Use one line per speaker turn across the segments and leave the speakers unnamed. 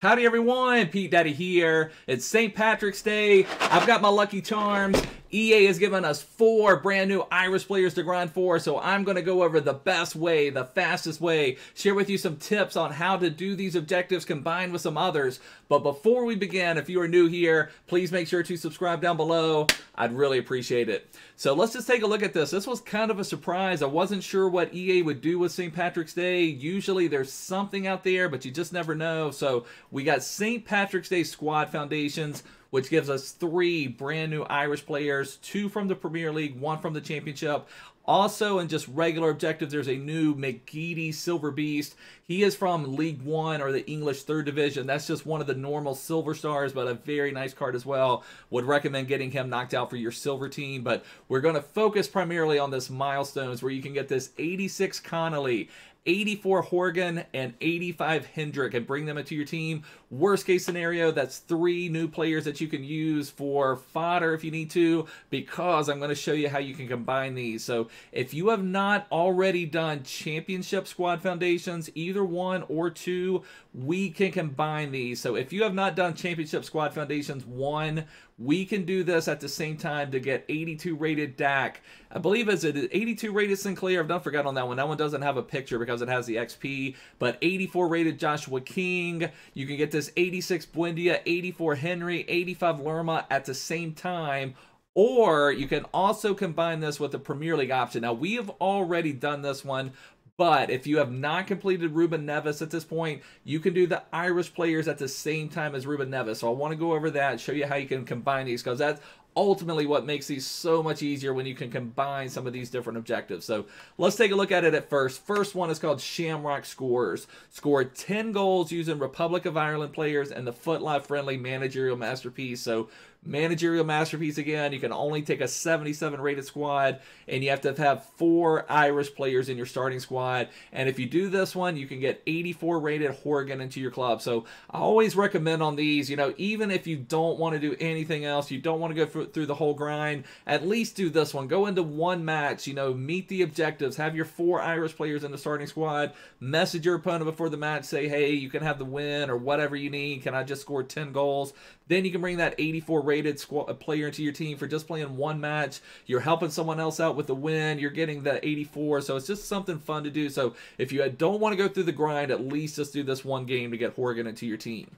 Howdy everyone, Pete Daddy here. It's St. Patrick's Day. I've got my lucky charms. EA has given us 4 brand new Irish players to grind for, so I'm going to go over the best way, the fastest way, share with you some tips on how to do these objectives combined with some others. But before we begin, if you are new here, please make sure to subscribe down below. I'd really appreciate it. So let's just take a look at this. This was kind of a surprise. I wasn't sure what EA would do with St. Patrick's Day. Usually there's something out there, but you just never know. So we got St. Patrick's Day Squad Foundations, which gives us 3 brand new Irish players, 2 from the Premier League, 1 from the Championship. Also, in just regular objectives, there's a new McGeady Silver Beast. He is from League 1 or the English 3rd Division. That's just one of the normal silver stars, but a very nice card as well. Would recommend getting him knocked out for your silver team, but we're going to focus primarily on this milestones where you can get this 86 Connolly, 84 Horgan, and 85 Hendrick and bring them into your team. Worst case scenario, that's 3 new players that you can use for fodder if you need to, because I'm going to show you how you can combine these. So if you have not already done Championship Squad Foundations, either 1 or 2, we can combine these. So if you have not done Championship Squad Foundations 1, we can do this at the same time to get 82 rated Dak. I believe it's 82 rated Sinclair. I've not forgotten on that one. That one doesn't have a picture because it has the XP. But 84 rated Joshua King. You can get this 86 Buendia, 84 Henry, 85 Lerma at the same time. Or you can also combine this with the Premier League option. Now, we have already done this one. But if you have not completed Ruben Neves at this point, you can do the Irish players at the same time as Ruben Neves. So I want to go over that, show you how you can combine these, because that's ultimately what makes these so much easier when you can combine some of these different objectives. So let's take a look at it at first. First one is called SHAMROCK Scores. Score 10 goals using Republic of Ireland players and the FUT Live Friendly Managerial Masterpiece. So Managerial Masterpiece, again, you can only take a 77 rated squad, and you have to have 4 Irish players in your starting squad. And if you do this one, you can get 84 rated Horgan into your club. So I always recommend on these, even if you don't want to do anything else, you don't want to go through the whole grind, at least do this one. Go into one match, meet the objectives, have your 4 Irish players in the starting squad, message your opponent before the match, say, hey, you can have the win or whatever you need. Can I just score 10 goals? Then you can bring that 84 rated player into your team for just playing one match. You're helping someone else out with the win. You're getting the 84. So it's just something fun to do. So if you don't want to go through the grind, at least just do this one game to get Horgan into your team.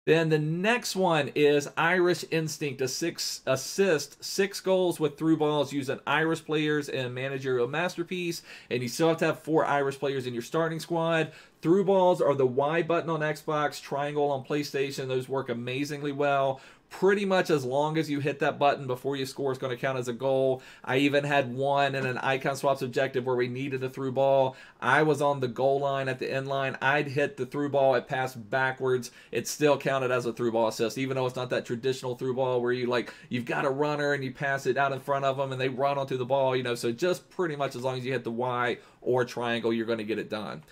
Then the next one is Irish Instinct, a 6 assist, 6 goals with through balls using Irish players and Managerial Masterpiece. And you still have to have 4 Irish players in your starting squad. Through balls are the Y button on Xbox, triangle on PlayStation. Those work amazingly well. Pretty much as long as you hit that button before you score, it's going to count as a goal. I even had one in an icon swaps objective where we needed a through ball. I was on the goal line at the end line. I'd hit the through ball. It passed backwards. It still counted as a through ball assist, even though it's not that traditional through ball where you've got a runner and you pass it out in front of them and they run onto the ball. So just pretty much as long as you hit the Y or triangle, you're going to get it done.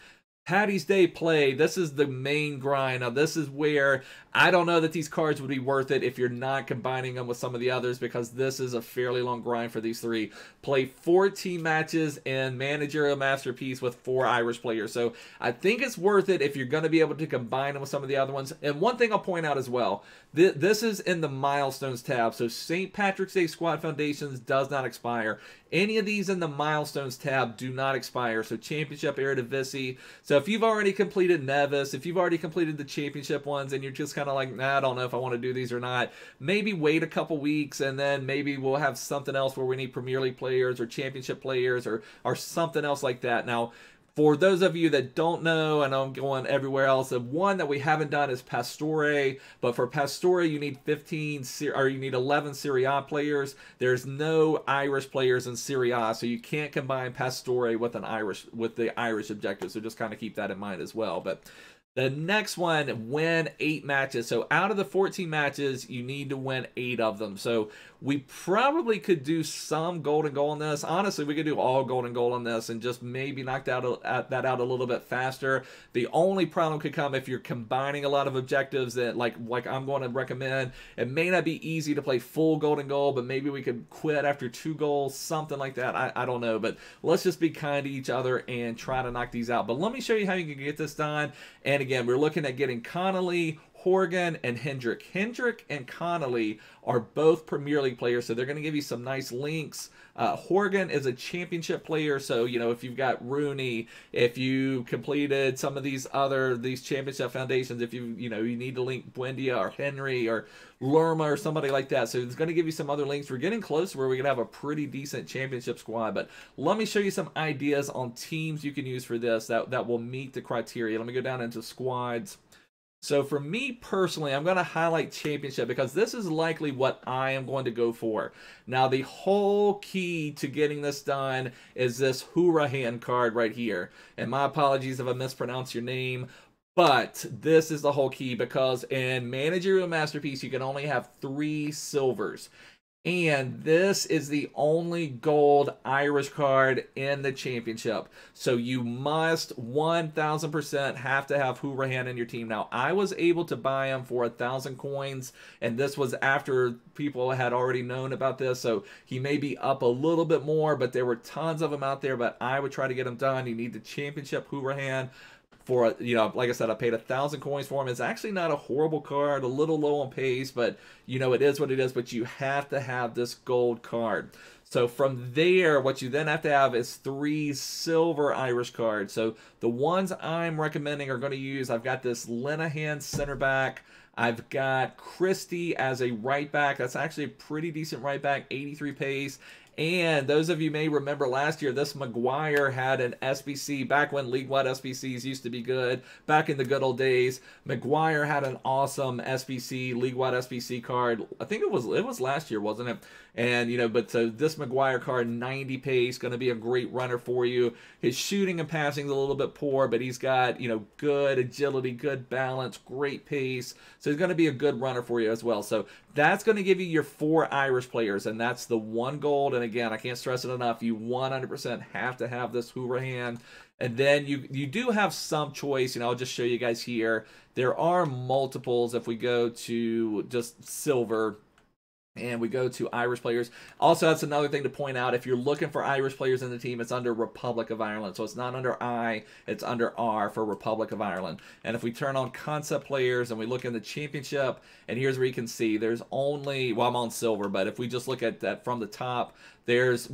Paddy's Day play, this is the main grind. Now this is where I don't know that these cards would be worth it if you're not combining them with some of the others, because this is a fairly long grind for these 3. Play 14 matches in Managerial Masterpiece with 4 Irish players. So I think it's worth it if you're going to be able to combine them with some of the other ones. And one thing I'll point out as well, this is in the Milestones tab. So St. Patrick's Day Squad Foundations does not expire. Any of these in the Milestones tab do not expire. So Championship, Eredivisie. So if you've already completed Neves, if you've already completed the Championship ones and you're just kind of like, nah, I don't know if I want to do these or not, maybe wait a couple weeks and then maybe we'll have something else where we need Premier League players or Championship players or something else like that. Now, for those of you that don't know, and I'm going everywhere else, the one that we haven't done is Pastore. But for Pastore, you need 11 Serie A players. There's no Irish players in Serie A, so you can't combine Pastore with the Irish objective. So just kind of keep that in mind as well. But the next one, win 8 matches. So out of the 14 matches, you need to win 8 of them. So we probably could do some golden goal on this. Honestly, we could do all golden goal on this and just maybe knock that out a little bit faster. The only problem could come if you're combining a lot of objectives that, like I'm going to recommend. It may not be easy to play full golden goal, but maybe we could quit after 2 goals, something like that. I don't know, but let's just be kind to each other and try to knock these out. But let me show you how you can get this done. And again, we're looking at getting Connolly, Horgan and Hendrick. Hendrick and Connolly are both Premier League players, so they're going to give you some nice links. Horgan is a championship player, so you know if you've got Rooney, if you completed some of these championship foundations, if you need to link Buendia or Henry or Lerma or somebody like that. So it's going to give you some other links. We're getting close where we can have a pretty decent championship squad. But let me show you some ideas on teams you can use for this that will meet the criteria. Let me go down into squads. So for me personally, I'm going to highlight championship because this is likely what I am going to go for. Now, the whole key to getting this done is this Horgan card right here. And my apologies if I mispronounce your name, but this is the whole key because in Managerial Masterpiece, you can only have 3 silvers. And this is the only gold Irish card in the championship. So you must 1000% have to have Horgan in your team. Now, I was able to buy him for 1,000 coins, and this was after people had already known about this. So he may be up a little bit more, but there were tons of them out there, but I would try to get him done. You need the championship Horgan. For, like I said, I paid 1,000 coins for him. It's actually not a horrible card, a little low on pace, but, it is what it is. But you have to have this gold card. So from there, what you then have to have is 3 silver Irish cards. So the ones I'm recommending are going to use, I've got this Linehan center back. I've got Christie as a right back. That's actually a pretty decent right back, 83 pace. And those of you may remember last year, this Maguire had an SBC back when league-wide SBCs used to be good. Back in the good old days, Maguire had an awesome SBC, league-wide SBC card. I think it was last year, wasn't it? And, but so this Maguire card, 90 pace, going to be a great runner for you. His shooting and passing is a little bit poor, but he's got, good agility, good balance, great pace. So he's going to be a good runner for you as well. So that's going to give you your 4 Irish players, and that's the 1 gold. And again, I can't stress it enough. You 100% have to have this Horgan. And then you do have some choice. I'll just show you guys here. There are multiples if we go to just silver. And we go to Irish players. Also, that's another thing to point out. If you're looking for Irish players in the team, it's under Republic of Ireland. So it's not under I, it's under R for Republic of Ireland. And if we turn on concept players and we look in the championship, and here's where you can see there's only, well, I'm on silver, but if we just look at that from the top, there is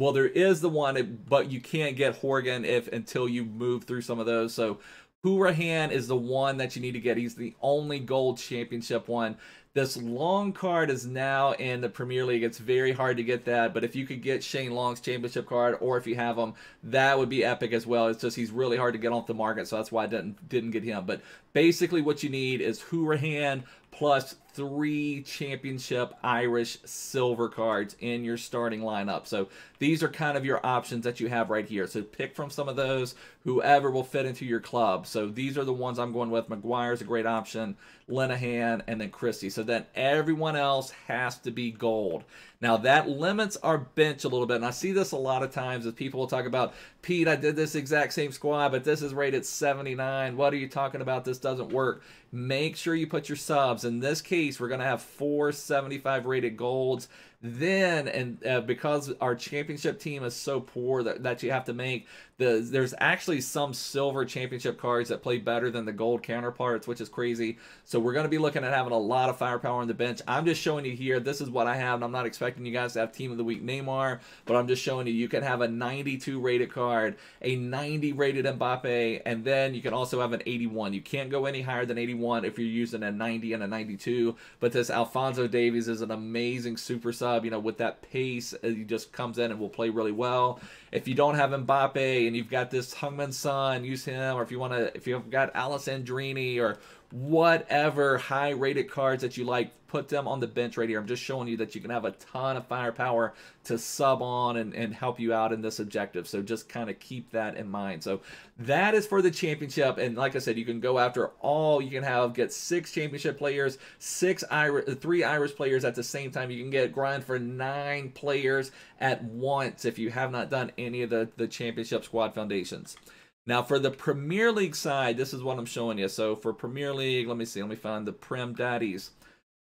the one, but you can't get Horgan until you move through some of those. So Horgan is the one that you need to get. He's the only gold championship one. This Long card is now in the Premier League. It's very hard to get that, but if you could get Shane Long's championship card, or if you have him, that would be epic as well. It's just he's really hard to get off the market, so that's why I didn't get him. But basically what you need is Horgan plus 3 championship Irish silver cards in your starting lineup. So these are kind of your options that you have right here. So pick from some of those, whoever will fit into your club. So these are the ones I'm going with. Maguire's a great option, Linehan, and then Christie. So then everyone else has to be gold. Now that limits our bench a little bit, and I see this a lot of times as people will talk about, Pete, I did this exact same squad, but this is rated 79. What are you talking about? This doesn't work. Make sure you put your subs. In this case, we're going to have 4 75 rated golds. Then, and because our championship team is so poor that you have to make, there's actually some silver championship cards that play better than the gold counterparts, which is crazy. So we're going to be looking at having a lot of firepower on the bench. I'm just showing you here, this is what I have, and I'm not expecting you guys to have Team of the Week Neymar, but I'm just showing you can have a 92 rated card, a 90 rated Mbappe, and then you can also have an 81. You can't go any higher than 81 if you're using a 90 and a 92, but this Alphonso Davies is an amazing super sub. With that pace, he just comes in and will play really well. If you don't have Mbappe and you've got this Heung-min Son, use him. Or if you've got Alessandrini or whatever high rated cards that you like, put them on the bench right here. I'm just showing you that you can have a ton of firepower to sub on and help you out in this objective. So just kind of keep that in mind. So that is for the championship. And like I said, you can go after you can get 6 championship players, 3 Irish players at the same time. You can grind for 9 players at once if you have not done any of the championship squad foundations. Now, for the Premier League side, this is what I'm showing you. So for Premier League, let me find the Prem Daddies.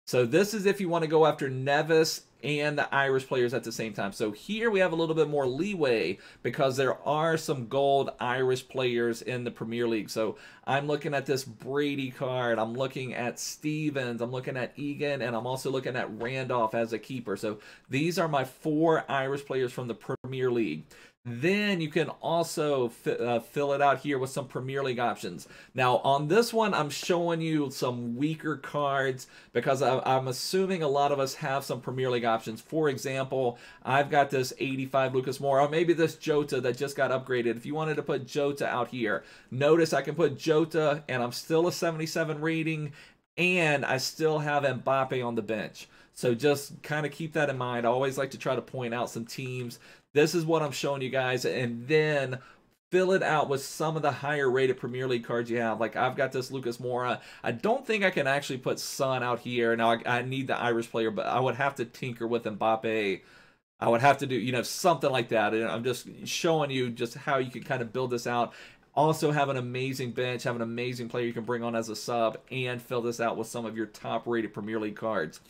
So this is if you want to go after Neves, and the Irish players at the same time. So here we have a little bit more leeway because there are some gold Irish players in the Premier League. So I'm looking at this Brady card, I'm looking at Stevens, I'm looking at Egan, and I'm also looking at Randolph as a keeper. So these are my 4 Irish players from the Premier League. Then you can also fill it out here with some Premier League options. Now on this one, I'm showing you some weaker cards because I'm assuming a lot of us have some Premier League options. For example, I've got this 85 Lucas Moura, or maybe this Jota that just got upgraded. If you wanted to put Jota out here, notice I can put Jota and I'm still a 77 rating and I still have Mbappe on the bench. So just kind of keep that in mind. I always like to try to point out some teams. This is what I'm showing you guys, and then fill it out with some of the higher rated Premier League cards you have. Like I've got this Lucas Moura. I don't think I can actually put Son out here. Now I need the Irish player, but I would have to tinker with Mbappe. I would have to do, you know, something like that. And I'm just showing you just how you can kind of build this out. Also have an amazing bench, have an amazing player you can bring on as a sub, and fill this out with some of your top rated Premier League cards.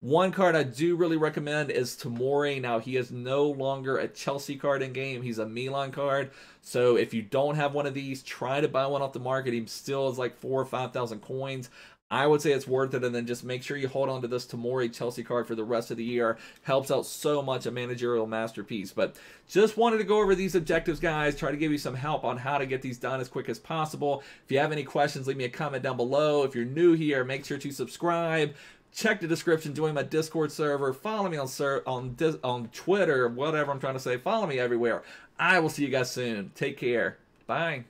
One card I do really recommend is Tomori. Now, he is no longer a Chelsea card in game. He's a Milan card. So if you don't have one of these, try to buy one off the market. He still is like 4,000 or 5,000 coins. I would say it's worth it, and then just make sure you hold on to this Tomori Chelsea card for the rest of the year. Helps out so much a Managerial Masterpiece. But just wanted to go over these objectives, guys. Try to give you some help on how to get these done as quick as possible. If you have any questions, leave me a comment down below. If you're new here, make sure to subscribe. Check the description, join my Discord server, follow me on Twitter, whatever I'm trying to say. Follow me everywhere. I will see you guys soon. Take care. Bye.